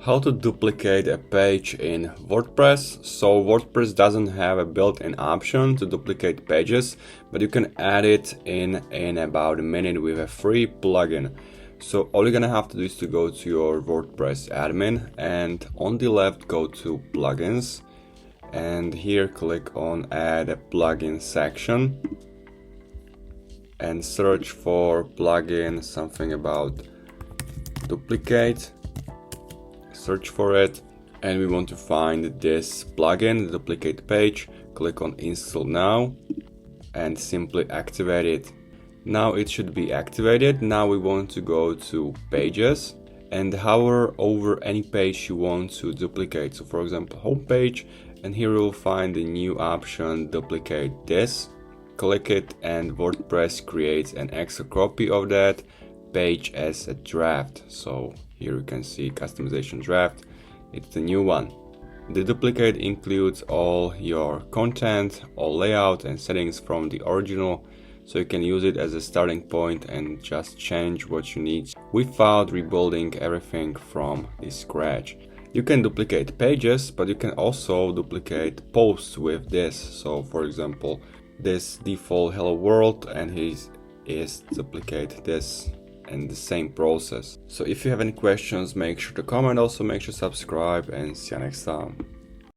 How to duplicate a page in WordPress. So WordPress doesn't have a built-in option to duplicate pages, but you can add it in about a minute with a free plugin. So all you're gonna have to do is to go to your WordPress admin and on the left go to plugins, and here click on add a plugin section and search for plugin something about duplicate. Search for it, and we want to find this plugin, the duplicate page. Click on install now and simply activate it. Now it should be activated. Now we want to go to pages and hover over any page you want to duplicate. So for example, home page, and here you'll find the new option, duplicate this. Click it and WordPress creates an extra copy of that page as a draft. So here you can see customization draft. It's the new one. The duplicate includes all your content, all layout and settings from the original, so you can use it as a starting point and just change what you need without rebuilding everything from the scratch. You can duplicate pages, but you can also duplicate posts with this. So for example, this default hello world, and his is duplicate this and the same process. So if you have any questions, make sure to comment, also make sure to subscribe, and see you next time.